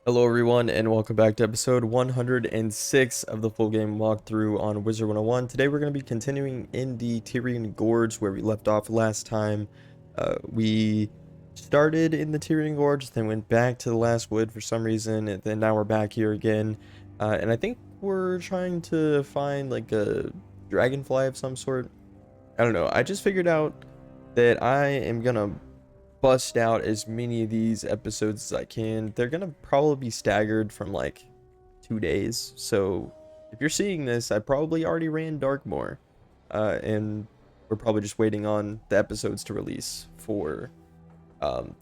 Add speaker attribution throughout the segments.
Speaker 1: Hello everyone and welcome back to episode 106 of the full game walkthrough on Wizard101. Today we're going to be continuing in the Tyrian Gorge where we left off last time. We started in the Tyrian Gorge, then went back to the last wood for some reason, and then now we're back here again. And I think we're trying to find like a dragonfly of some sort. I don't know. I just figured out that I am going to bust out as many of these episodes as I can. They're gonna probably be staggered from like 2 days. So if you're seeing this, I probably already ran Darkmoor. And we're probably just waiting on the episodes to release for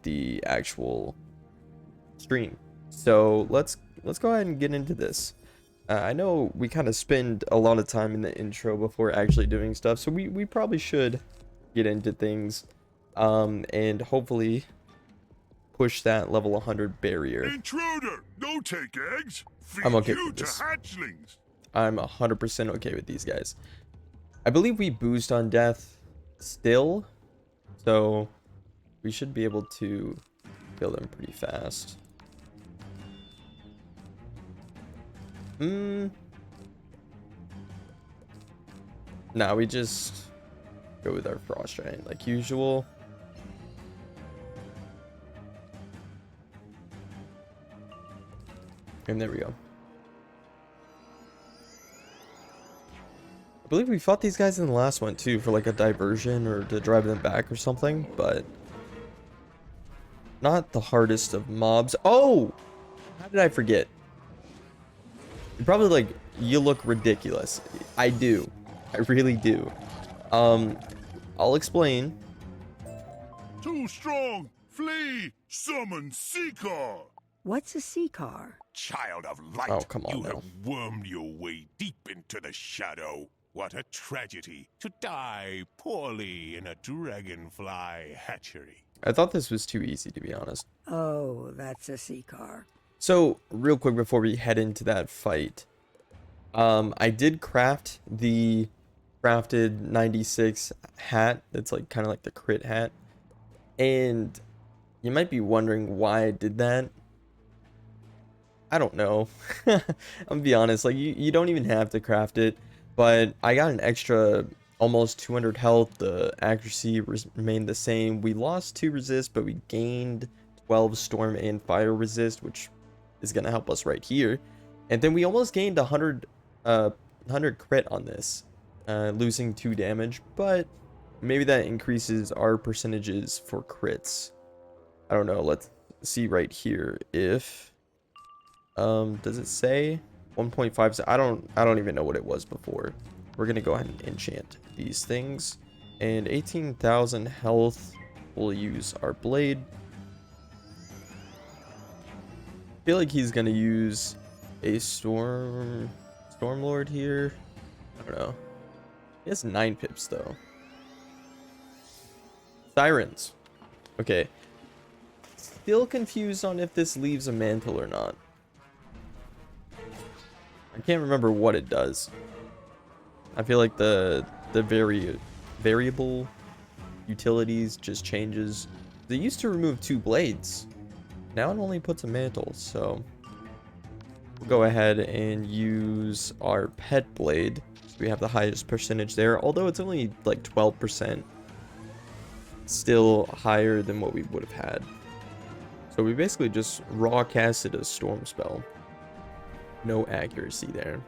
Speaker 1: the actual stream. So let's go ahead and get into this. I know we kind of spend a lot of time in the intro before actually doing stuff, so we probably should get into things. And hopefully push that level 100 barrier.
Speaker 2: Intruder, no take eggs. Feed
Speaker 1: I'm okay
Speaker 2: you
Speaker 1: with
Speaker 2: to
Speaker 1: this.
Speaker 2: hatchlings.
Speaker 1: I'm 100% okay with these guys. I believe we boost on death still, so we should be able to kill them pretty fast. Nah, we just go with our frost giant like usual. And there we go. I believe we fought these guys in the last one too for like a diversion or to drive them back or something, but not the hardest of mobs. Oh! How did I forget? You're probably like, you look ridiculous. I do. I really do. I'll explain.
Speaker 2: Too strong. Flee. Summon Seeker.
Speaker 3: What's a sea car?
Speaker 2: Child of light.
Speaker 1: Oh, come on
Speaker 2: you
Speaker 1: now.
Speaker 2: have wormed your way deep into the shadow. What a tragedy to die poorly in a dragonfly hatchery.
Speaker 1: I thought this was too easy, to be honest.
Speaker 3: Oh, that's a sea car.
Speaker 1: So, real quick before we head into that fight, I did craft the crafted 96 hat. That's like kind of like the crit hat. And you might be wondering why I did that. I don't know. I'm gonna be honest, like you don't even have to craft it, but I got an extra almost 200 health. The accuracy remained the same. We lost 2 resist, but we gained 12 storm and fire resist, which is gonna help us right here. And then we almost gained 100 crit on this, losing 2 damage, but maybe that increases our percentages for crits. I don't know. Let's see right here if does it say 1.5? I don't even know what it was before. We're gonna go ahead and enchant these things, and 18,000 health. We'll use our blade. I feel like he's gonna use a storm lord here. I don't know. He has 9 pips though. Sirens. Okay. Still confused on if this leaves a mantle or not. I can't remember what it does. I feel like the variable utilities just changes. They used to remove 2 blades. Now it only puts a mantle, so we'll go ahead and use our pet blade. So we have the highest percentage there, although it's only like 12%. Still higher than what we would have had. So we basically just raw casted a storm spell. No accuracy there.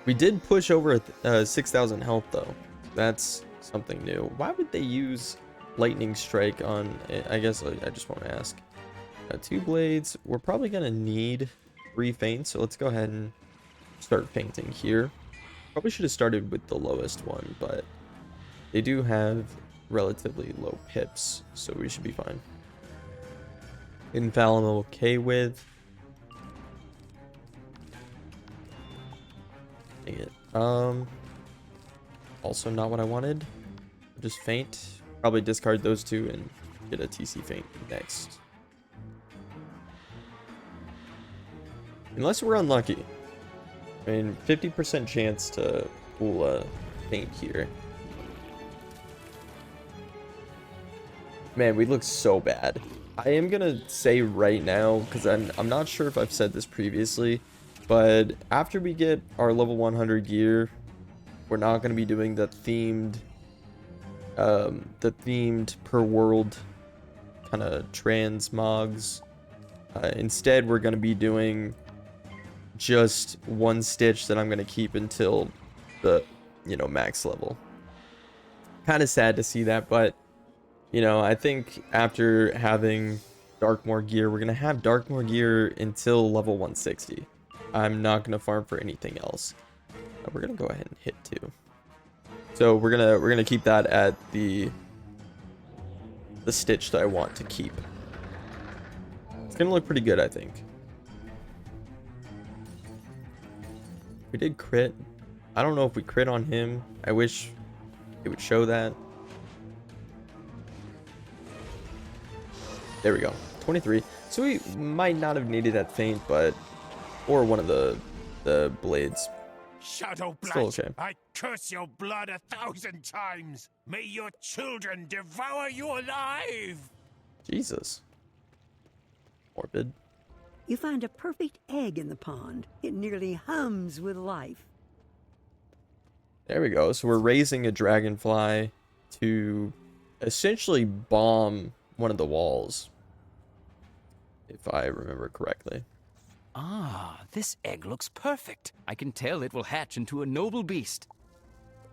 Speaker 1: We did push over 6,000 health though. That's something new. Why would they use lightning strike on? I guess I just want to ask. 2 blades. We're probably gonna need 3 feints, so let's go ahead and start feinting here. Probably should have started with the lowest one, but they do have relatively low pips, so we should be fine. Infall I'm okay with. Dang it. Also not what I wanted. Just feint. Probably discard those 2 and get a TC feint next. Unless we're unlucky. I mean, 50% chance to pull a feint here. Man, we look so bad. I am gonna say right now, because I'm not sure if I've said this previously, but after we get our level 100 gear, we're not gonna be doing the themed per world kind of transmogs. Instead, we're gonna be doing just one stitch that I'm gonna keep until the, max level. Kind of sad to see that, but I think after having Darkmoor gear, we're going to have Darkmoor gear until level 160. I'm not going to farm for anything else. We're going to go ahead and hit 2. So we're going to keep that at the stitch that I want to keep. It's going to look pretty good, I think. We did crit. I don't know if we crit on him. I wish it would show that. There we go. 23. So we might not have needed that feint, but or one of the blades.
Speaker 2: Shadow
Speaker 1: Still
Speaker 2: Blight,
Speaker 1: okay.
Speaker 2: I curse your blood 1,000 times. May your children devour you alive.
Speaker 1: Jesus. Morbid.
Speaker 3: You find a perfect egg in the pond. It nearly hums with life.
Speaker 1: There we go. So we're raising a dragonfly to essentially bomb one of the walls, if I remember correctly.
Speaker 4: Ah, this egg looks perfect. I can tell it will hatch into a noble beast.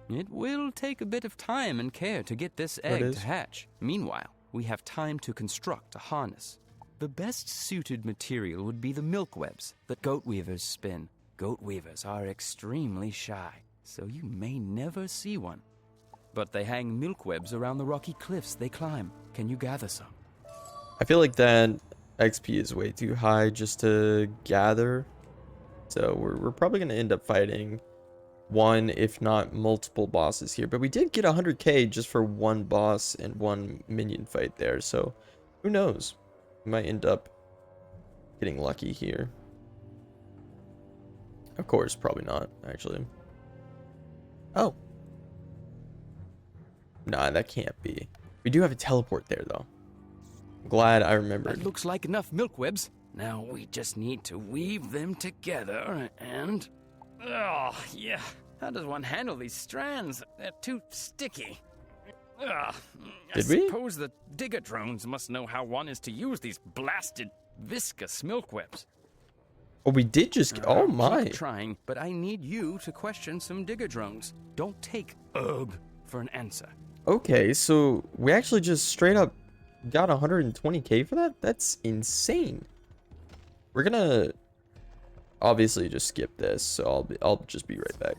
Speaker 4: It will take a bit of time and care to get this egg to hatch. Meanwhile, we have time to construct a harness. The best suited material would be the milk webs that goat weavers spin. Goat weavers are extremely shy, so you may never see one. But they hang milk webs around the rocky cliffs they climb. Can you gather some?
Speaker 1: I feel like that XP is way too high just to gather. So we're probably going to end up fighting one, if not multiple bosses here. But we did get 100k just for one boss and one minion fight there. So who knows? We might end up getting lucky here. Of course, probably not, actually. Oh. Nah, that can't be. We do have a teleport there, though. I'm glad I remembered.
Speaker 4: That looks like enough milk webs. Now we just need to weave them together and... Oh, yeah. How does one handle these strands? They're too sticky. I suppose the digger drones must know how one is to use these blasted, viscous milk webs.
Speaker 1: Oh, we did just... Oh, my.
Speaker 4: Keep trying, but I need you to question some digger drones. Don't take ugh for an answer.
Speaker 1: Okay, so we actually just straight up got 120k for that? That's insane. We're gonna obviously just skip this, so I'll just be right back.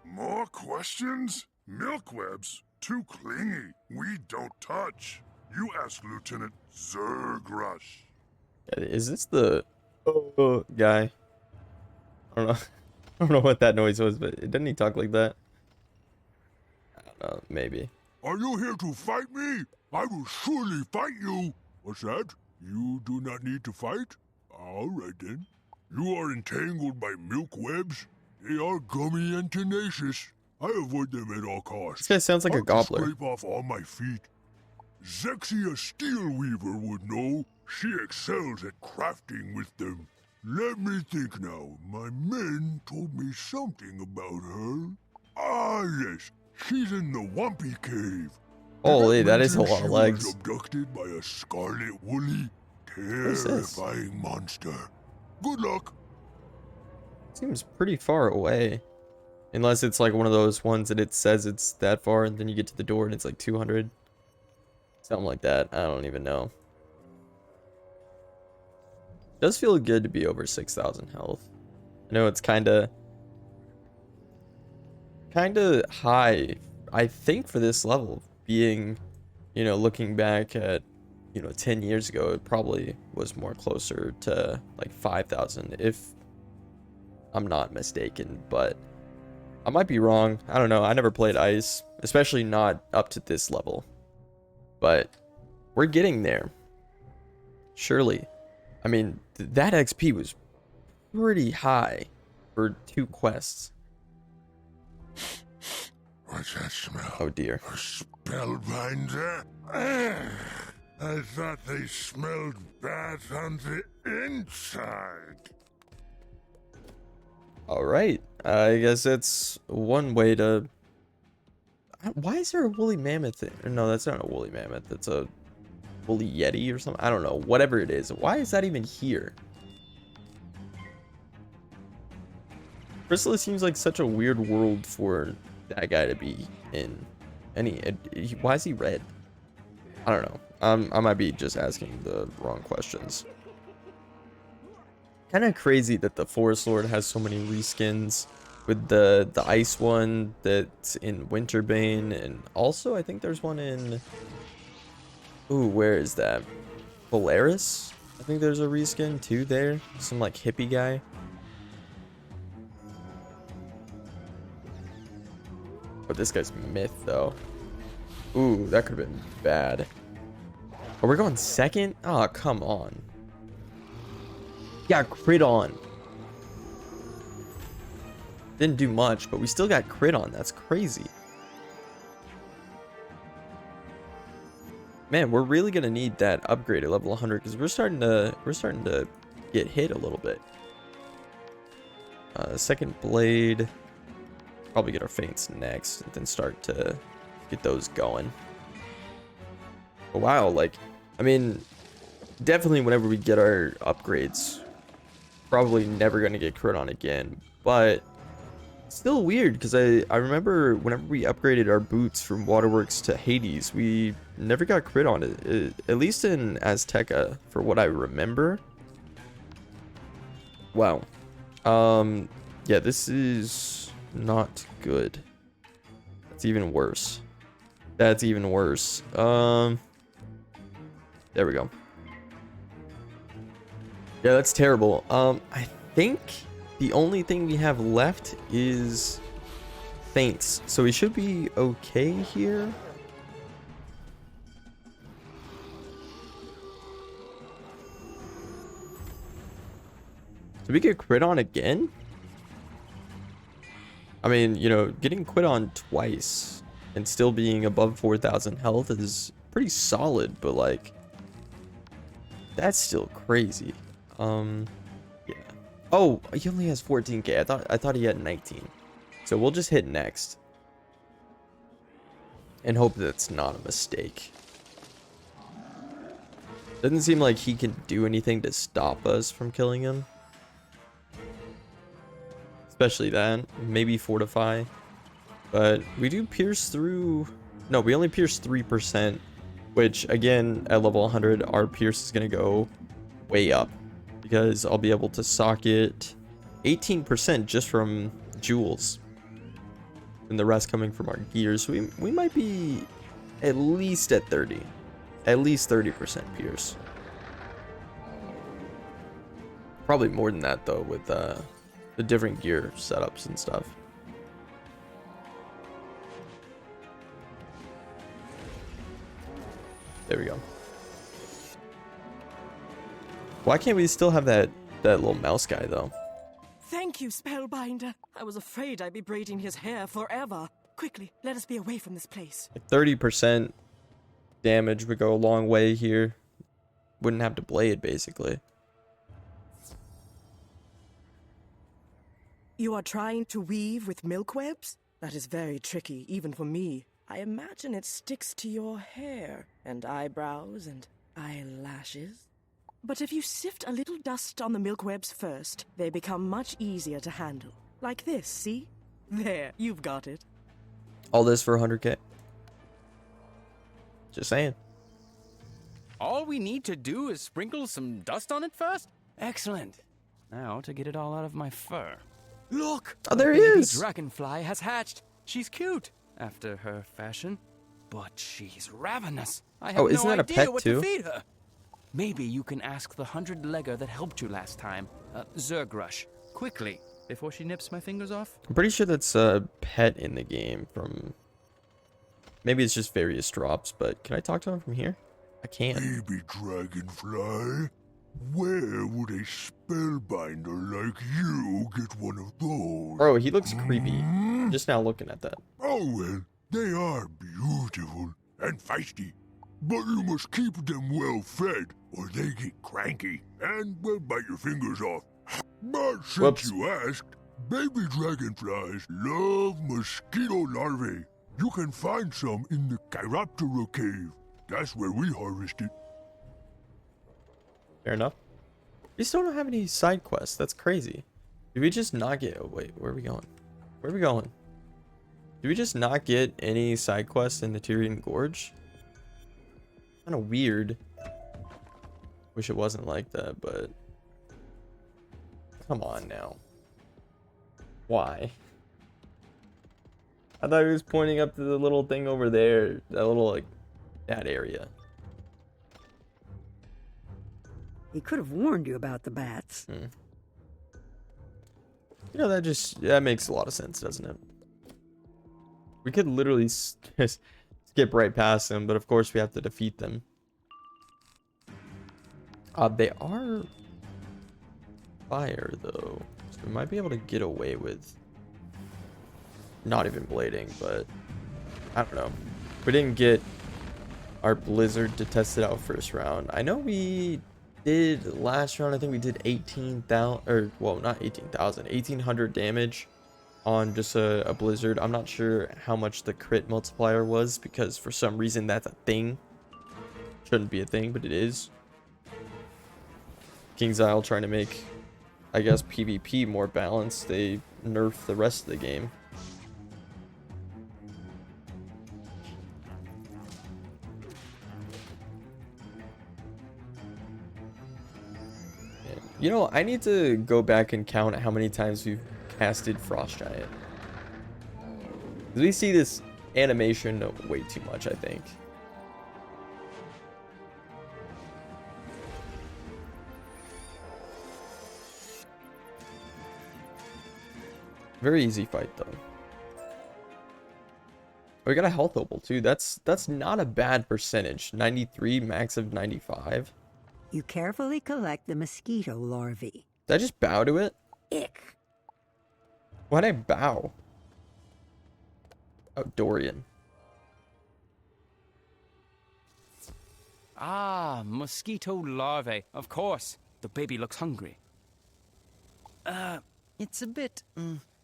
Speaker 5: More questions? Milkwebs? Too clingy. We don't touch. You ask Lieutenant Zergrush.
Speaker 1: Is this the guy? I don't know. I don't know what that noise was, but didn't he talk like that? I don't know, maybe.
Speaker 5: Are you here to fight me? I will surely fight you. What's that? You do not need to fight? All right then. You are entangled by milk webs. They are gummy and tenacious. I avoid them at all costs.
Speaker 1: This guy sounds like a gobbler.
Speaker 5: Scrape off all my feet. Zexia Steelweaver would know. She excels at crafting with them. Let me think now. My men told me something about her. Ah, yes. She's in the Wumpy Cave.
Speaker 1: Holy, that is a lot of
Speaker 5: She
Speaker 1: legs.
Speaker 5: was abducted by a scarlet woolly, terrifying monster. Good luck.
Speaker 1: Seems pretty far away. Unless it's like one of those ones that it says it's that far and then you get to the door and it's like 200. Something like that. I don't even know. Does feel good to be over 6,000 health. I know it's kind of high, I think, for this level. Being, looking back at, 10 years ago, it probably was more closer to like 5,000 if I'm not mistaken, but I might be wrong. I don't know. I never played Ice, especially not up to this level, but we're getting there. Surely. I mean, that XP was pretty high for 2 quests.
Speaker 5: What's that smell?
Speaker 1: Oh dear.
Speaker 5: A spellbinder? I thought they smelled bad on the inside.
Speaker 1: Alright. I guess that's one way to... Why is there a woolly mammoth? No, that's not a woolly mammoth. That's a woolly yeti or something. I don't know. Whatever it is. Why is that even here? Chrysalis seems like such a weird world for that guy to be in. Why is he red? I don't know. I might be just asking the wrong questions. Kind of crazy that the Forest Lord has so many reskins, with the ice one that's in Winterbane, and also I think there's one in... Ooh, where is that? Polaris? I think there's a reskin too there. Some like hippie guy. But this guy's myth though. Ooh, that could have been bad. Oh, we're going second? Oh, come on. Got crit on. Didn't do much, but we still got crit on. That's crazy. Man, we're really gonna need that upgrade at level 100 because we're starting to get hit a little bit. Second blade. Probably get our feints next and then start to get those going. But wow, like, I mean, definitely whenever we get our upgrades, probably never gonna get crit on again, but still weird because I remember whenever we upgraded our boots from Waterworks to Hades, we never got crit on it, at least in Azteca, for what I remember. Wow. Yeah, this is not good. That's even worse. That's even worse. There we go. Yeah, that's terrible. I think the only thing we have left is feints, so we should be okay here. Did we get crit on again? I mean, you know, getting crit on twice and still being above 4,000 health is pretty solid, but like, that's still crazy. Yeah. Oh, he only has 14k. I thought he had 19. So we'll just hit next and hope that's not a mistake. Doesn't seem like he can do anything to stop us from killing him. Especially that. Maybe fortify. But we do pierce through... No, we only pierce 3%. Which, again, at level 100, our pierce is going to go way up. Because I'll be able to socket 18% just from jewels. And the rest coming from our gears. So we might be at least at 30. At least 30% pierce. Probably more than that, though, with the different gear setups and stuff. There we go. Why can't we still have that little mouse guy, though?
Speaker 6: Thank you, Spellbinder. I was afraid I'd be braiding his hair forever. Quickly, let us be away from this place.
Speaker 1: Like 30% damage would go a long way here. Wouldn't have to blade, basically.
Speaker 6: You are trying to weave with milk webs? That is very tricky, even for me. I imagine it sticks to your hair, and eyebrows, and eyelashes. But if you sift a little dust on the milk webs first, they become much easier to handle. Like this, see? There, you've got it.
Speaker 1: All this for 100k. Just saying.
Speaker 4: All we need to do is sprinkle some dust on it first? Excellent. Now to get it all out of my fur. Look!
Speaker 1: Oh, there he
Speaker 4: baby
Speaker 1: is!
Speaker 4: dragonfly has hatched. She's cute, after her fashion. But she's ravenous. I have
Speaker 1: isn't
Speaker 4: no
Speaker 1: that a
Speaker 4: idea
Speaker 1: pet
Speaker 4: what
Speaker 1: too?
Speaker 4: to feed her. Maybe you can ask the 100-legger that helped you last time, Zergrush, quickly, before she nips my fingers off.
Speaker 1: I'm pretty sure that's a pet in the game from... Maybe it's just various drops, but can I talk to him from here? I can't.
Speaker 5: Baby dragonfly, where would a spellbinder like you get one of those?
Speaker 1: Bro, he looks creepy. Just now looking at that.
Speaker 5: Oh, well, they are beautiful and feisty. But you must keep them well fed, or they get cranky and will bite your fingers off. But since
Speaker 1: Whoops.
Speaker 5: you asked, baby dragonflies love mosquito larvae. You can find some in the Chiroptera cave. That's where we harvest it.
Speaker 1: Fair enough. We still don't have any side quests. That's crazy. Did we just not get... Oh, wait, where are we going? Where are we going? Did we just not get any side quests in the Tyrian Gorge? Kind of weird. Wish it wasn't like that, but... Come on now. Why? I thought he was pointing up to the little thing over there. That little, like, that area.
Speaker 3: He could have warned you about the bats.
Speaker 1: You know, that makes a lot of sense, doesn't it? We could literally just skip right past them, but of course we have to defeat them. They are fire, though. So we might be able to get away with not even blading, but I don't know. We didn't get our blizzard to test it out first round. I know we did last round. I think we did 18,000, or well, not 18,000, 1,800 damage on just a blizzard. I'm not sure how much the crit multiplier was, because for some reason that's a thing. Shouldn't be a thing, but it is. King's Isle trying to make, I guess, PvP more balanced. They nerfed the rest of the game. You know, I need to go back and count how many times we've casted Frost Giant. We see this animation way too much, I think. Very easy fight, though. We got a health opal, too. That's not a bad percentage. 93, max of 95.
Speaker 3: You carefully collect the mosquito larvae.
Speaker 1: Did I just bow to it?
Speaker 3: Ick.
Speaker 1: Why'd I bow? Oh, Dorian.
Speaker 4: Ah, mosquito larvae. Of course. The baby looks hungry. It's a bit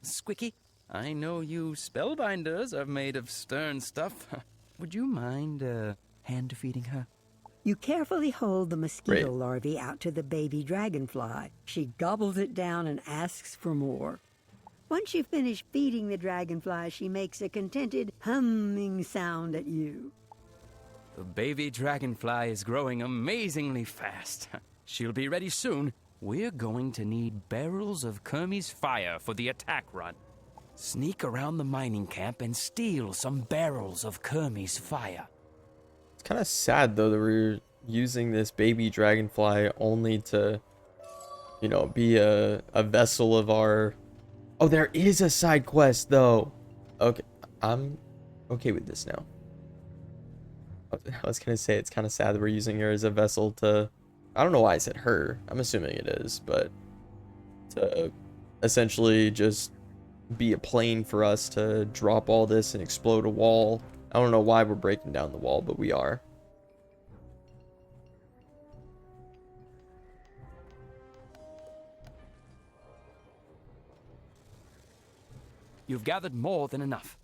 Speaker 4: squicky. I know you spellbinders are made of stern stuff. Would you mind hand feeding her?
Speaker 3: You carefully hold the mosquito larvae out to the baby dragonfly. She gobbles it down and asks for more. Once you finish feeding the dragonfly, she makes a contented humming sound at you.
Speaker 4: The baby dragonfly is growing amazingly fast. She'll be ready soon. We're going to need barrels of Kermie's fire for the attack run. Sneak around the mining camp and steal some barrels of Kermie's fire.
Speaker 1: It's kind of sad, though, that we're using this baby dragonfly only to, you know, be a vessel of our... Oh, there is a side quest, though. Okay, I'm okay with this now. I was gonna say it's kind of sad that we're using her as a vessel to... I don't know why I said her. I'm assuming it is, but to essentially just be a plane for us to drop all this and explode a wall. I don't know why we're breaking down the wall, but we are.
Speaker 4: You've gathered more than enough.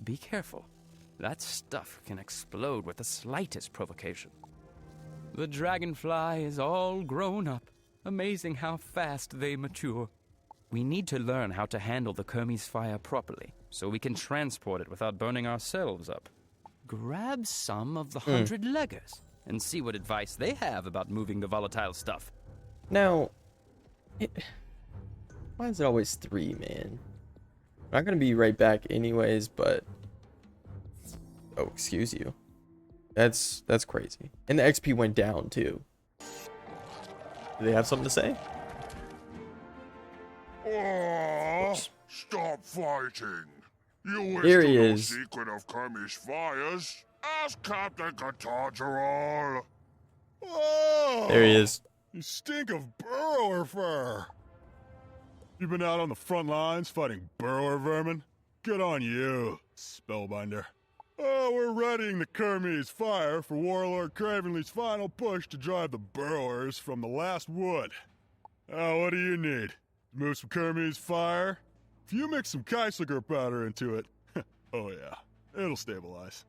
Speaker 4: Be careful. That stuff can explode with the slightest provocation. The dragonfly is all grown up. Amazing how fast they mature. We need to learn how to handle the Kermie's fire properly, so we can transport it without burning ourselves up. Grab some of the 100-leggers and see what advice they have about moving the volatile stuff.
Speaker 1: Now, why is it always 3, man? I'm not gonna be right back anyways, but... Oh, excuse you. That's crazy. And the XP went down, too. Do they have something to say?
Speaker 5: Stop fighting. You wish
Speaker 1: Here
Speaker 5: to
Speaker 1: he
Speaker 5: know
Speaker 1: is.
Speaker 5: secret of Kermie's fires? Ask Captain Catargeral.
Speaker 7: Oh,
Speaker 1: There he is.
Speaker 7: You stink of burrower fur. You been out on the front lines fighting burrower vermin? Good on you, Spellbinder. Oh, we're readying the Kermes fire for Warlord Cravenly's final push to drive the burrowers from the last wood. Oh, what do you need? Move some Kermes fire? If you mix some Keisliger powder into it, oh yeah, it'll stabilize.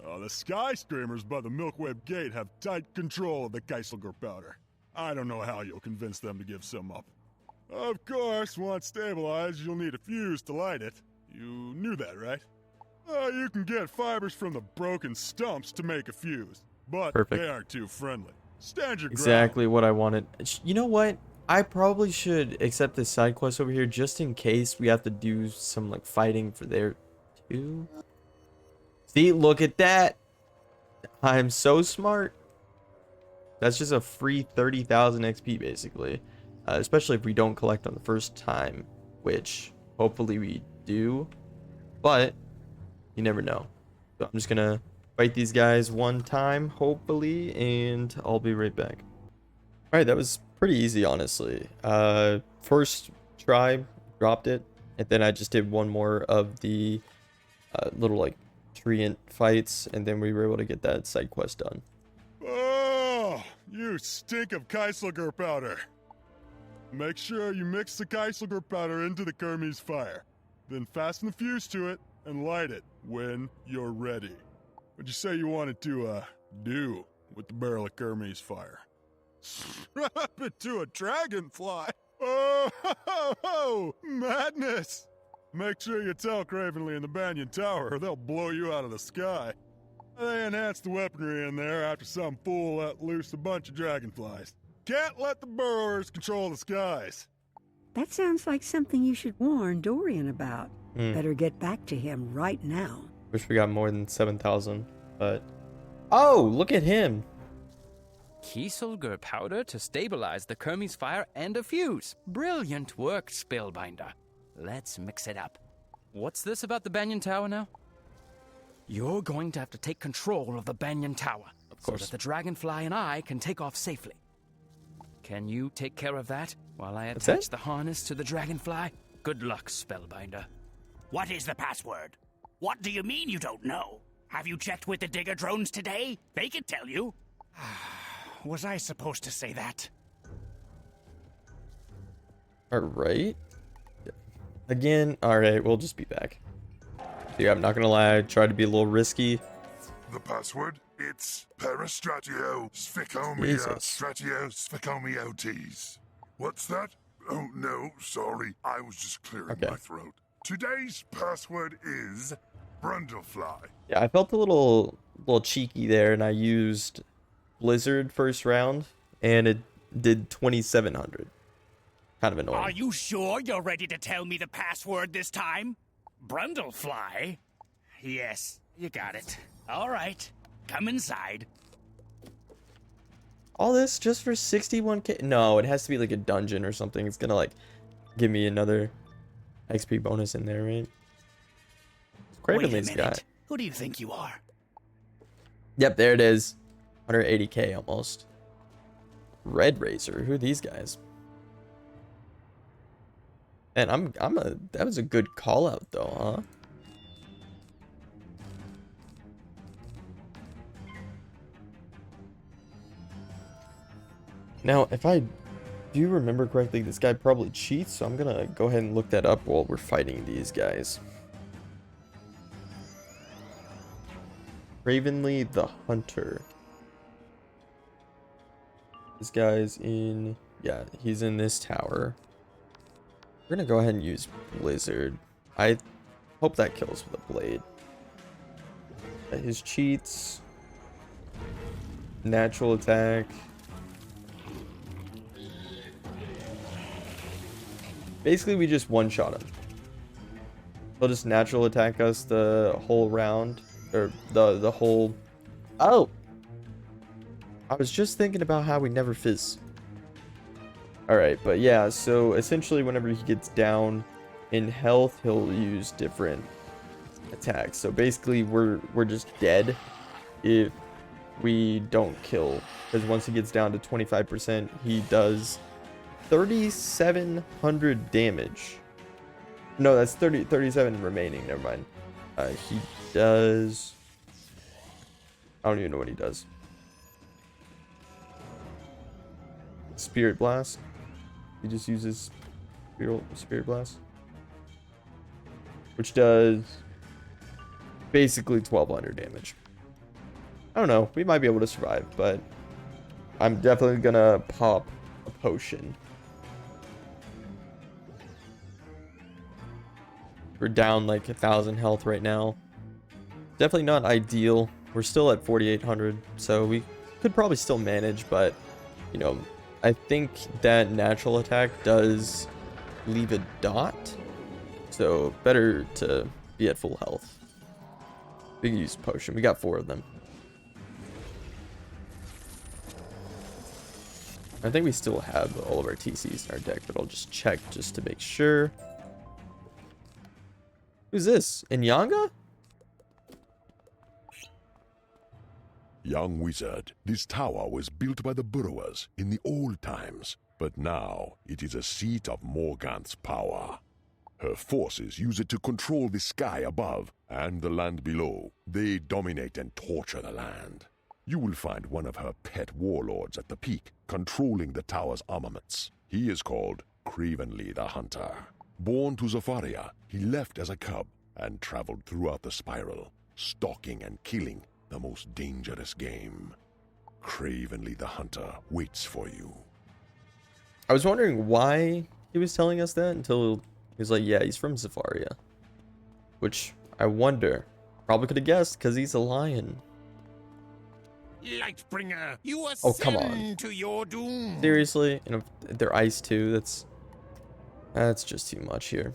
Speaker 7: Oh, the Sky Screamers by the Milkweb Gate have tight control of the Keisliger powder. I don't know how you'll convince them to give some up. Of course, once stabilized, you'll need a fuse to light it. You knew that, right? You can get fibers from the broken stumps to make a fuse, but
Speaker 1: Perfect.
Speaker 7: They aren't too friendly. Stand your ground.
Speaker 1: Exactly what I wanted. You know what? I probably should accept this side quest over here just in case we have to do some like fighting for there too. See, look at that. I'm so smart. That's just a free 30,000 XP basically. Especially if we don't collect on the first time, which hopefully we do. But you never know. So I'm just gonna fight these guys one time, hopefully, and I'll be right back. Alright, that was pretty easy, honestly. First try, dropped it, and then I just did one more of the little, like, treant fights, and then we were able to get that side quest done.
Speaker 7: Oh, you stink of Keisliger powder. Make sure you mix the Keisliger powder into the Kermes fire. Then fasten the fuse to it and light it when you're ready. What'd you say you wanted to, do with the barrel of Kermes fire? Strap it to a dragonfly? Oh, ho, ho, ho, madness! Make sure you tell Cravenly and the Banyan Tower or they'll blow you out of the sky. They enhanced the weaponry in there after some fool let loose a bunch of dragonflies. Can't let the burrowers control the skies.
Speaker 3: That sounds like something you should warn Dorian about. Better get back to him right now.
Speaker 1: Wish we got more than 7,000, but... Oh, look at him!
Speaker 4: Keisliger powder to stabilize the Kermes fire and a fuse. Brilliant work, Spellbinder. Let's mix it up. What's this about the Banyan Tower now? You're going to have to take control of the Banyan Tower.
Speaker 1: Of course.
Speaker 4: So that the Dragonfly and I can take off safely. Can you take care of that while I attach the harness to the Dragonfly? Good luck, Spellbinder.
Speaker 8: What is the password? What do you mean you don't know? Have you checked with the digger drones today? They could tell you. Was I supposed to say that?
Speaker 1: Alright. Again, alright, we'll just be back. Yeah, I'm not gonna lie, I tried to be a little risky.
Speaker 5: The password? It's Peristratio Sphicomia Stratio Sphicomiotes. What's that? Oh, no, sorry. I was just clearing my throat. Today's password is Brundlefly.
Speaker 1: Yeah, I felt a little cheeky there, and I used Blizzard first round, and it did 2,700. Kind of annoying.
Speaker 8: Are you sure you're ready to tell me the password this time? Brundlefly? Yes, you got it. All right, come inside.
Speaker 1: All this just for 61k? No, it has to be like a dungeon or something. It's gonna like give me another XP bonus in there, right? Cravenly's guy.
Speaker 8: Who do you think you are?
Speaker 1: Yep, there it is. 180k almost. Red Razor. Who are these guys? And that was a good call out though, huh? Now, if I do remember correctly, this guy probably cheats, so I'm gonna go ahead and look that up while we're fighting these guys. Cravenly the Hunter. This guy's in... Yeah, he's in this tower. We're gonna go ahead and use Blizzard. I hope that kills with a blade. His cheats. Natural attack. Basically, we just one-shot him. He'll just natural attack us the whole round. Or the whole... Oh! I was just thinking about how we never fizz. Alright, but yeah, so essentially whenever he gets down in health, he'll use different attacks. So basically, we're just dead if we don't kill. Because once he gets down to 25%, he does 3,700 damage. No, that's 37 remaining. Never mind. He does... I don't even know what he does. Spirit Blast. He just uses Spirit Blast. Which does basically 1200 damage. I don't know. We might be able to survive, but I'm definitely gonna pop a potion. We're down like 1,000 health right now. Definitely not ideal. We're still at 4,800, so we could probably still manage, but, you know, I think that natural attack does leave a dot, so better to be at full health. We can use potion. We got 4 of them. I think we still have all of our TCs in our deck, but I'll just check just to make sure. Who's this? Inyanga?
Speaker 5: Young wizard, this tower was built by the burrowers in the old times, but now it is a seat of Morganth's power. Her forces use it to control the sky above and the land below. They dominate and torture the land. You will find one of her pet warlords at the peak, controlling the tower's armaments. He is called Cravenly the Hunter. Born to Zafaria, he left as a cub and traveled throughout the spiral, stalking and killing the most dangerous game. Cravenly the Hunter waits for you.
Speaker 1: I was wondering why he was telling us that until he was like, yeah, he's from Zafaria. Which, I wonder. Probably could have guessed, because he's a lion.
Speaker 2: Lightbringer, you ascend
Speaker 1: Oh, come on.
Speaker 2: to your doom.
Speaker 1: Seriously? You know, they're ice too. That's just too much here.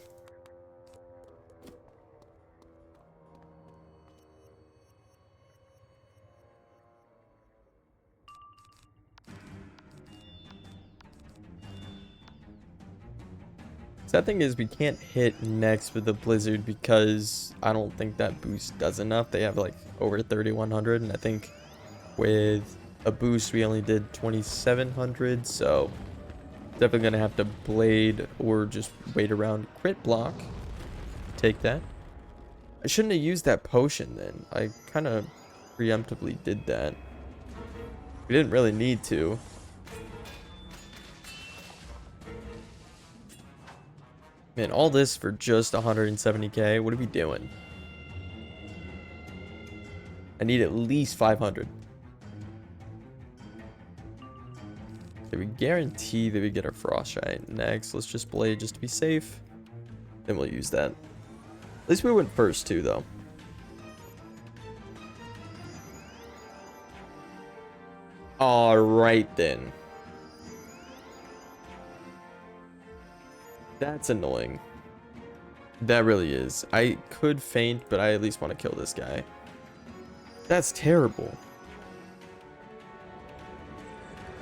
Speaker 1: Sad thing is we can't hit next with the blizzard because I don't think that boost does enough. They have like over 3,100, and I think with a boost we only did 2,700, so definitely gonna have to blade or just wait around. Crit block, take that. I shouldn't have used that potion then. I kind of preemptively did that. We didn't really need to. Man, all this for just 170k. What are we doing? I need at least 500. Okay, we guarantee that we get our Frostshine next. Let's just blade just to be safe. Then we'll use that. At least we went first too, though. Alright then. That's annoying. That really is. I could feint, but I at least want to kill this guy. That's terrible.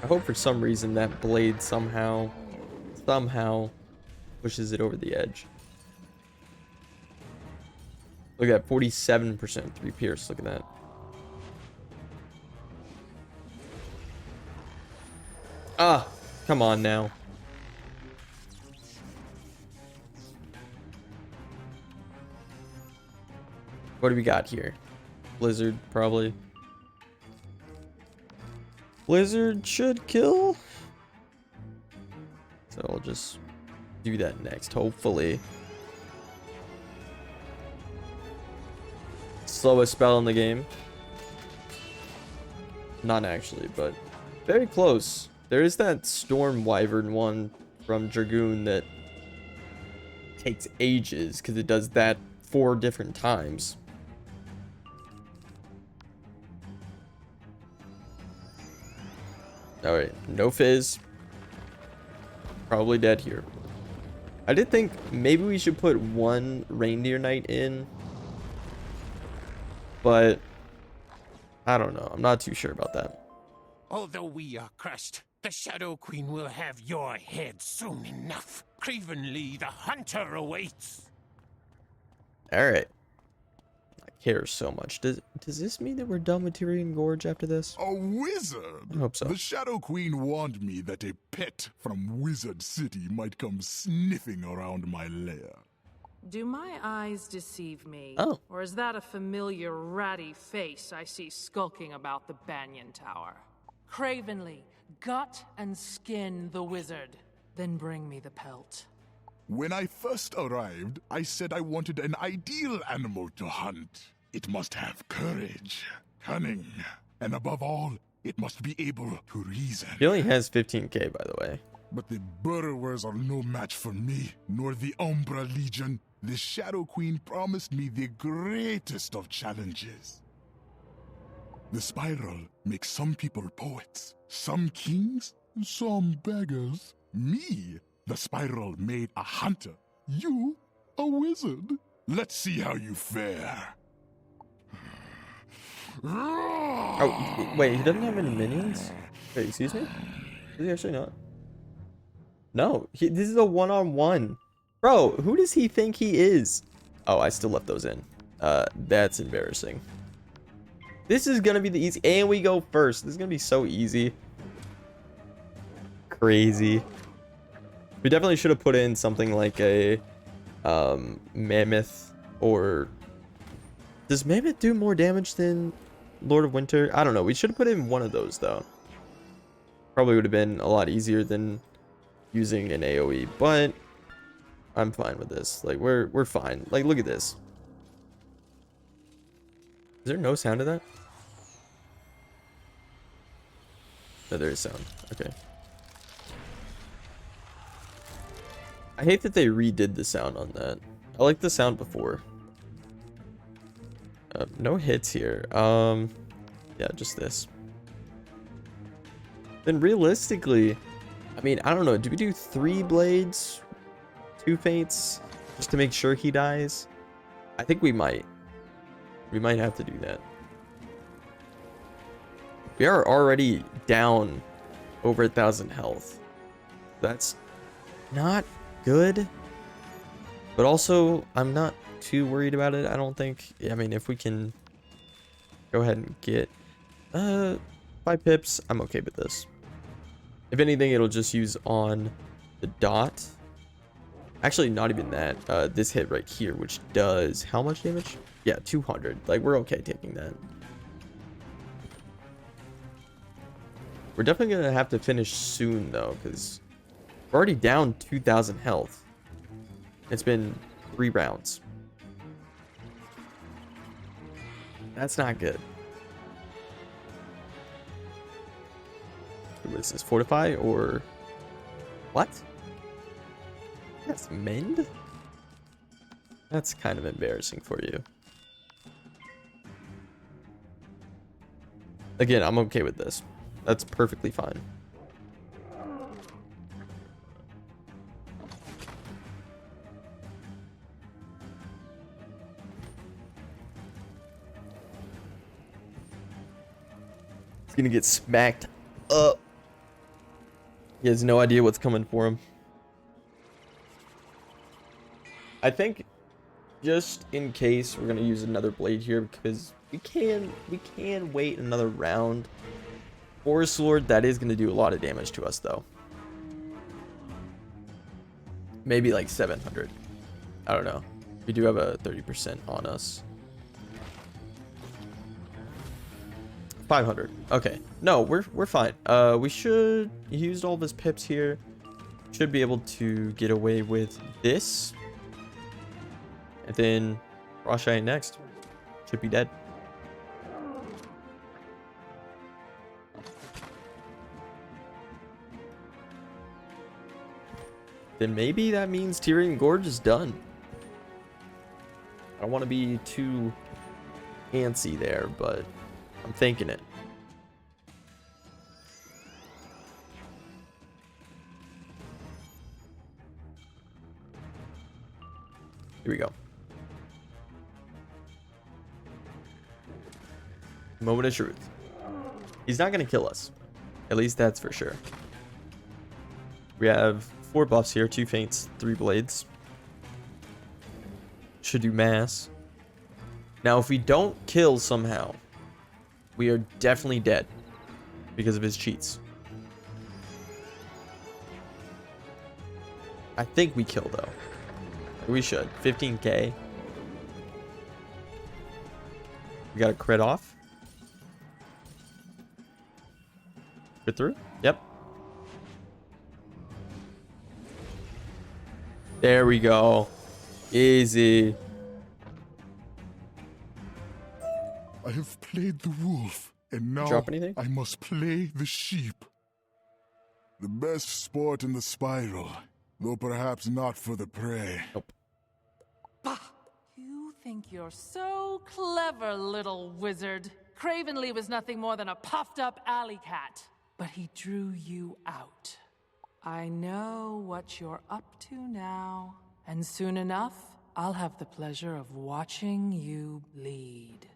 Speaker 1: I hope for some reason that blade somehow pushes it over the edge. Look at that, 47% 3 pierce. Look at that. Ah, come on now. What do we got here? Blizzard, probably. Blizzard should kill. So I'll just do that next, hopefully. Slowest spell in the game. Not actually, but very close. There is that Storm Wyvern one from Dragoon that takes ages because it does that 4 different times. Alright, no fizz. Probably dead here. I did think maybe we should put 1 Reindeer Knight in. But I don't know. I'm not too sure about that.
Speaker 2: Although we are crushed, the Shadow Queen will have your head soon enough. Cravenly the Hunter awaits.
Speaker 1: Alright. I care so much. Does this mean that we're done with Tyrian Gorge after this?
Speaker 7: A wizard?
Speaker 1: I hope so.
Speaker 7: The Shadow Queen warned me that a pet from Wizard City might come sniffing around my lair.
Speaker 9: Do my eyes deceive me?
Speaker 1: Oh.
Speaker 9: Or is that a familiar ratty face I see skulking about the Banyan Tower? Cravenly, gut and skin the wizard. Then bring me the pelt.
Speaker 5: When I first arrived, I said I wanted an ideal animal to hunt. It must have courage, cunning, and above all, it must be able to reason.
Speaker 1: He only has 15k, by the way.
Speaker 5: But the burrowers are no match for me, nor the Umbra Legion. The Shadow Queen promised me the greatest of challenges. The spiral makes some people poets, some kings, some beggars. Me, the spiral made a hunter. You, a wizard. Let's see how you fare.
Speaker 1: Oh, wait, he doesn't have any minions? Wait, excuse me? Does he actually not? No, this is a one-on-one. Bro, who does he think he is? Oh, I still left those in. That's embarrassing. This is gonna be the easy, and we go first. This is gonna be so easy. Crazy. We definitely should have put in something like a mammoth, or does mammoth do more damage than Lord of Winter? I don't know. We should have put in one of those though. Probably would have been a lot easier than using an AoE, but I'm fine with this. Like we're fine. Like look at this. Is there no sound to that? No, there is sound. Okay. I hate that they redid the sound on that. I like the sound before. No hits here. Yeah, just this. Then realistically, I mean, I don't know. Do we do 3 blades, 2 faints, just to make sure he dies? I think we might. We might have to do that. We are already down over 1,000 health. That's not good. But also, I'm not too worried about it. I don't think. I mean, if we can go ahead and get 5 pips, I'm okay with this. If anything, it'll just use on the dot. Actually, not even that. This hit right here, which does how much damage? Yeah, 200. Like, we're okay taking that. We're definitely going to have to finish soon, though, because we're already down 2,000 health. It's been 3 rounds. That's not good. What is this? Fortify or what? That's mend? That's kind of embarrassing for you. Again, I'm okay with this. That's perfectly fine. He's gonna get smacked up. He has no idea what's coming for him. I think just in case we're gonna use another blade here because we can wait another round. Forest Lord, that is gonna do a lot of damage to us though. Maybe like 700. I don't know. We do have a 30% on us. 500. Okay. No, we're fine. We should used all of his pips here. Should be able to get away with this. And then Rashai next. Should be dead. Then maybe that means Tyrian Gorge is done. I don't want to be too antsy there, but I'm thinking it. Here we go. Moment of truth. He's not going to kill us. At least that's for sure. We have 4 buffs here, 2 feints, 3 blades. Should do mass. Now, if we don't kill somehow, we are definitely dead because of his cheats. I think we kill though. We should. 15k. We got a crit off. Crit through? Yep. There we go. Easy.
Speaker 5: I have played the wolf, and now
Speaker 1: Drop anything?
Speaker 5: I must play the sheep. The best sport in the spiral, though perhaps not for the prey.
Speaker 1: Nope.
Speaker 9: Bah! You think you're so clever, little wizard. Cravenly was nothing more than a puffed-up alley cat, but he drew you out. I know what you're up to now, and soon enough, I'll have the pleasure of watching you bleed.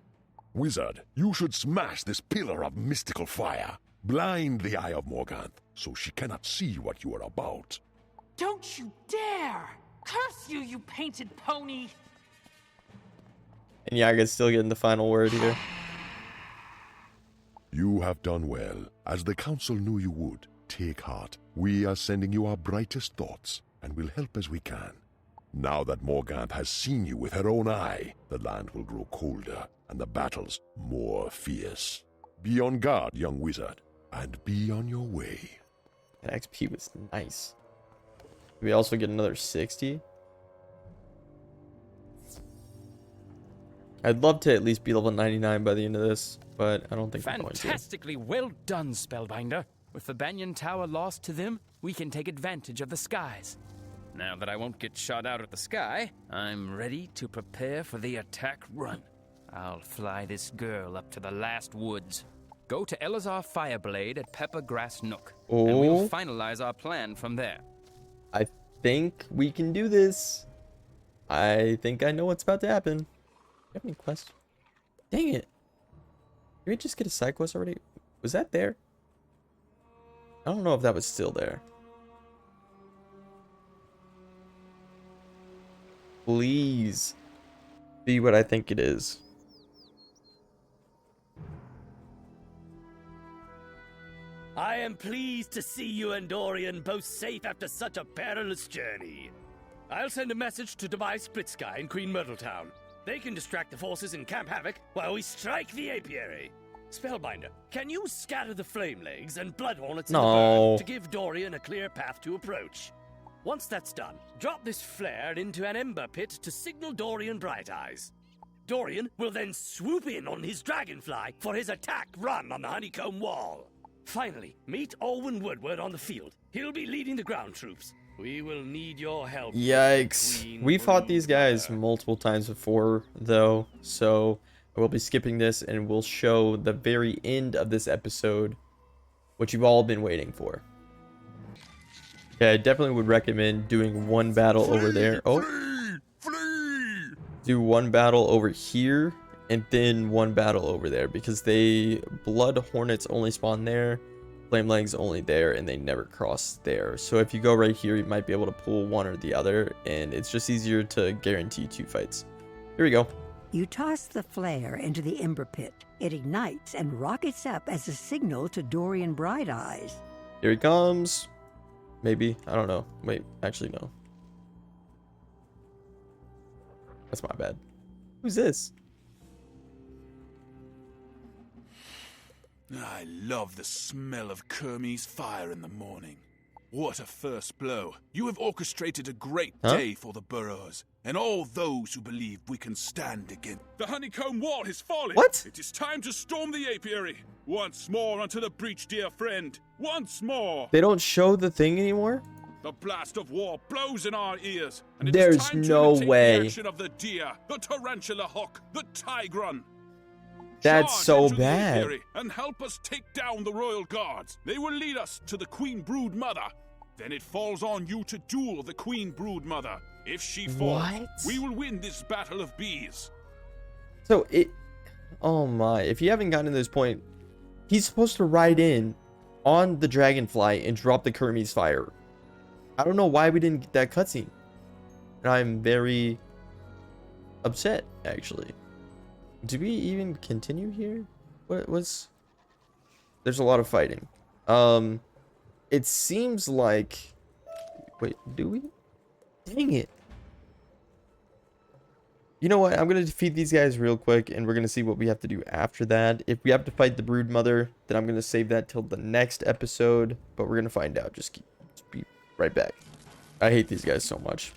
Speaker 10: Wizard, you should smash this pillar of mystical fire. Blind the eye of Morganth, so she cannot see what you are about.
Speaker 9: Don't you dare! Curse you, you painted pony!
Speaker 1: And Yaga's still getting the final word here.
Speaker 10: You have done well. As the council knew you would, take heart. We are sending you our brightest thoughts, and will help as we can. Now that Morganth has seen you with her own eye, the land will grow colder, and the battles more fierce. Be on guard, young wizard, and be on your way.
Speaker 1: That XP was nice. We also get another 60. I'd love to at least be level 99 by the end of this, but I don't think I'm going to.
Speaker 4: Fantastically well done, Spellbinder. With the Banyan Tower lost to them, we can take advantage of the skies. Now that I won't get shot out of the sky, I'm ready to prepare for the attack run. I'll fly this girl up to the last woods. Go to Elazar Fireblade at Pepper Grass Nook, and we'll finalize our plan from there.
Speaker 1: I think we can do this. I think I know what's about to happen. Do you have any questions? Dang it. Did we just get a side quest already? Was that there? I don't know if that was still there. Please be what I think it is.
Speaker 11: I am pleased to see you and Dorian both safe after such a perilous journey. I'll send a message to Device Splitsky in Queen Myrtletown. They can distract the forces in Camp Havoc while we strike the apiary. Spellbinder, can you scatter the flame legs and blood hornets in the burn to give Dorian a clear path to approach? Once that's done, drop this flare into an ember pit to signal Dorian Bright Eyes. Dorian will then swoop in on his dragonfly for his attack run on the honeycomb wall. Finally, meet Alwyn Woodward on the field. He'll be leading the ground troops. We will need your help.
Speaker 1: Yikes. We fought these guys multiple times before, though, so I will be skipping this and we'll show the very end of this episode, what you've all been waiting for. Okay, I definitely would recommend doing one battle over there.
Speaker 5: Flee!
Speaker 1: Do one battle over here and then one battle over there, because they blood hornets only spawn there, flame legs only there, and they never cross there. So if you go right here, you might be able to pull one or the other, and it's just easier to guarantee 2 fights. Here we go.
Speaker 3: You toss the flare into the ember pit. It ignites and rockets up as a signal to Dorian Bright Eyes.
Speaker 1: Here he comes. Maybe. I don't know. Wait, actually, no. That's my bad. Who's this?
Speaker 12: I love the smell of Kermie's fire in the morning. What a first blow. You have orchestrated a great day for the burrows, and all those who believe we can stand again.
Speaker 7: The honeycomb wall has fallen.
Speaker 1: What?
Speaker 7: It is time to storm the apiary. Once more unto the breach, dear friend. Once more.
Speaker 1: They don't show the thing anymore?
Speaker 7: The blast of war blows in our ears, and it
Speaker 1: There's
Speaker 7: is time
Speaker 1: no
Speaker 7: to imitate
Speaker 1: way.
Speaker 7: the action of the deer, the tarantula hawk, the tigron.
Speaker 1: That's
Speaker 7: Charge
Speaker 1: so
Speaker 7: into the
Speaker 1: bad.
Speaker 7: apiary and help us take down the royal guards. They will lead us to the Queen Brood Mother. Then it falls on you to duel the Queen Brood Mother. If she falls, we will win this battle of bees.
Speaker 1: So it... Oh my. If you haven't gotten to this point, he's supposed to ride in on the dragonfly and drop the Kermie's fire. I don't know why we didn't get that cutscene. And I'm very upset, actually. Do we even continue here? What was... There's a lot of fighting. It seems like... Wait, do we? Dang it. You know what? I'm going to defeat these guys real quick, and we're going to see what we have to do after that. If we have to fight the Brood Mother, then I'm going to save that till the next episode. But we're going to find out. Just be right back. I hate these guys so much.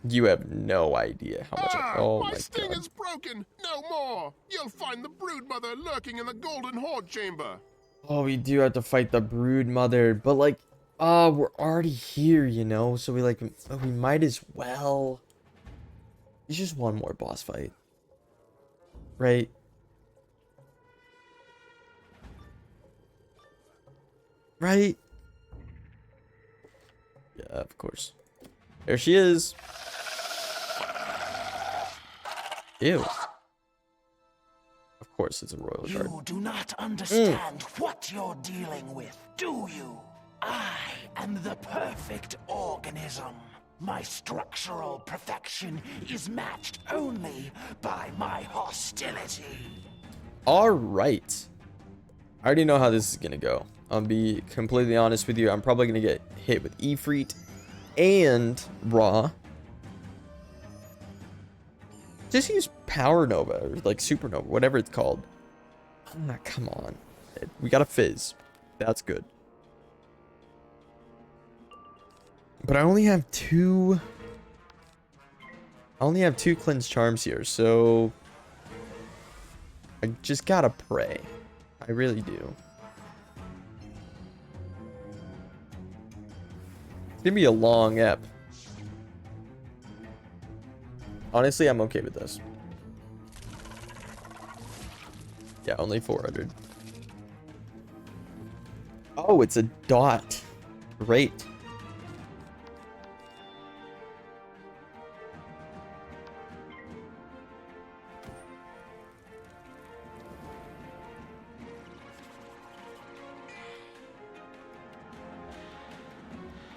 Speaker 1: You have no idea how much oh
Speaker 2: my sting
Speaker 1: God.
Speaker 2: is broken. No more. You'll find the Brood Mother lurking in the Golden Horde chamber.
Speaker 1: Oh, we do have to fight the Brood Mother, but like, we're already here, you know? So we might as well. It's just one more boss fight. Right? Right? Yeah, of course. There she is. Ew. Of course it's a royal guard.
Speaker 8: You do not understand what you're dealing with, do you? I am the perfect organism. My structural perfection is matched only by my hostility.
Speaker 1: Alright. I already know how this is gonna go. I'll be completely honest with you. I'm probably gonna get hit with Ifrit and Raw. Just use Power Nova, or like Supernova, whatever it's called. Ah, come on. We got a Fizz. That's good. But I only have two Cleanse Charms here, so I just gotta pray. I really do. It's gonna be a long ep. Honestly, I'm okay with this. Yeah, only 400. Oh, it's a dot. Great.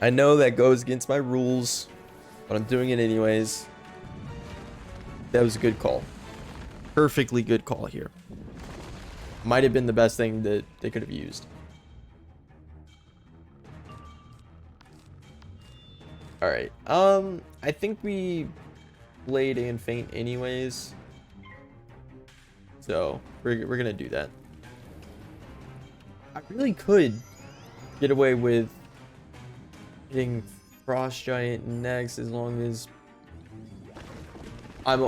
Speaker 1: I know that goes against my rules, but I'm doing it anyways. That was a good call. Perfectly good call here. Might have been the best thing that they could have used. Alright. I think we Blade and Feint anyways. So, we're gonna do that. I really could get away with getting Frost Giant next as long as I'm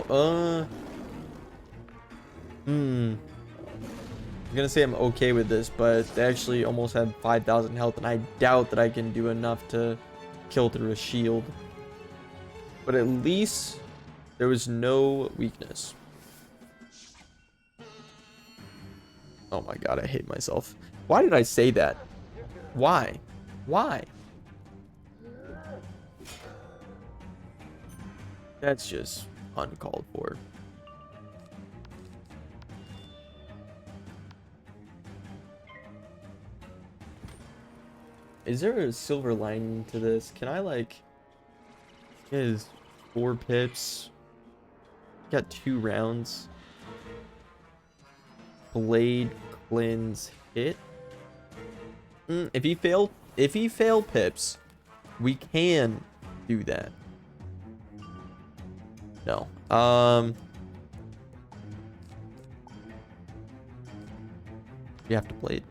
Speaker 1: gonna say I'm okay with this, but they actually almost have 5,000 health, and I doubt that I can do enough to kill through a shield. But at least there was no weakness. Oh my god, I hate myself. Why did I say that? Why? Why? That's just uncalled for. Is there a silver lining to this? Can I like get his 4 pips? Got 2 rounds. Blade cleanse hit. If he fail pips, we can do that. No. We have to Blade.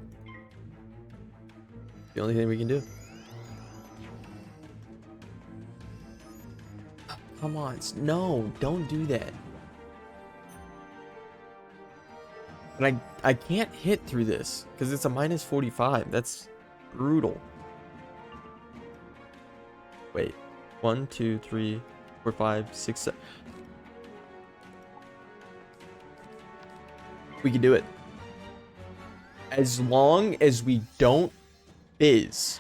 Speaker 1: The only thing we can do. Come on. No, don't do that. And I can't hit through this because it's a minus 45. That's brutal. Wait. 1, 2, 3, 4, 5, 6, 7. We can do it. As long as we don't fizz.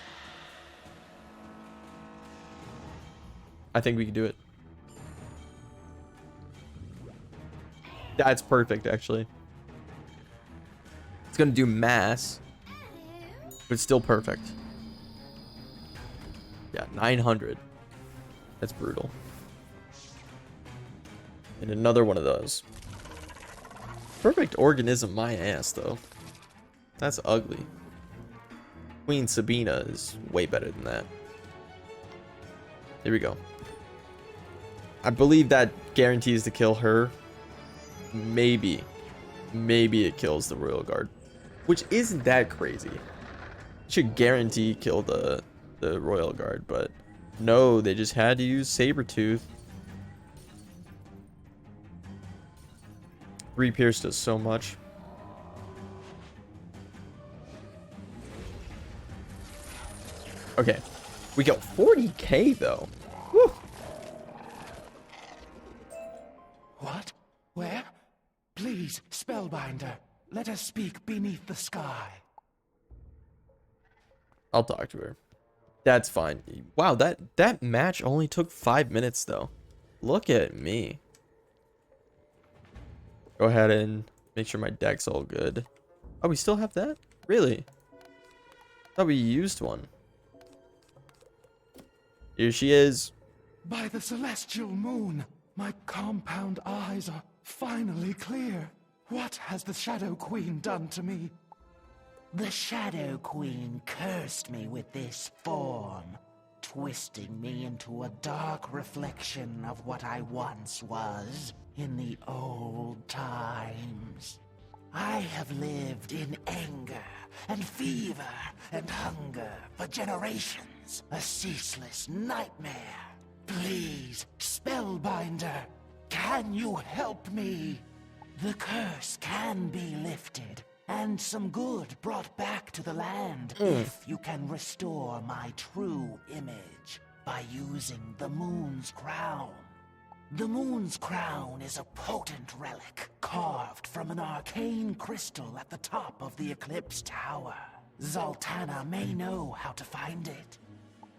Speaker 1: I think we can do it. That's perfect, actually. It's gonna do mass, but it's still perfect. Yeah, 900. That's brutal. And another one of those. Perfect organism, my ass, though. That's ugly. Queen Sabina is way better than that. Here we go. I believe that guarantees to kill her. Maybe it kills the Royal Guard, which isn't that crazy. Should guarantee kill the Royal Guard, but no, they just had to use Sabretooth. 3 Pierce does so much. Okay, we got 40k though. Woo.
Speaker 8: What? Where? Please, Spellbinder, let us speak beneath the sky.
Speaker 1: I'll talk to her. That's fine. Wow, that match only took 5 minutes though. Look at me. Go ahead and make sure my deck's all good. Oh, we still have that? Really? Thought we used one. Here she is.
Speaker 8: By the celestial moon, my compound eyes are finally clear. What has the Shadow Queen done to me?
Speaker 13: The Shadow Queen cursed me with this form, twisting me into a dark reflection of what I once was in the old times. I have lived in anger and fever and hunger for generations, a ceaseless nightmare. Please, Spellbinder, can you help me? The curse can be lifted, and some good brought back to the land if you can restore my true image by using the Moon's Crown. The Moon's Crown is a potent relic carved from an arcane crystal at the top of the Eclipse Tower. Zoltana may know how to find it.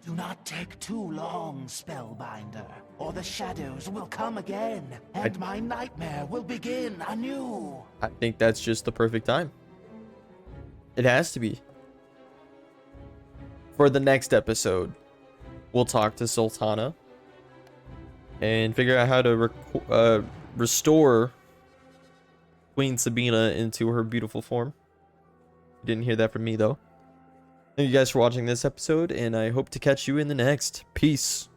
Speaker 13: Do not take too long, Spellbinder, or the shadows will come again, and my nightmare will begin anew.
Speaker 1: I think that's just the perfect time. It has to be. For the next episode, we'll talk to Sultana and figure out how to restore Queen Sabina into her beautiful form. You didn't hear that from me, though. Thank you guys for watching this episode, and I hope to catch you in the next. Peace.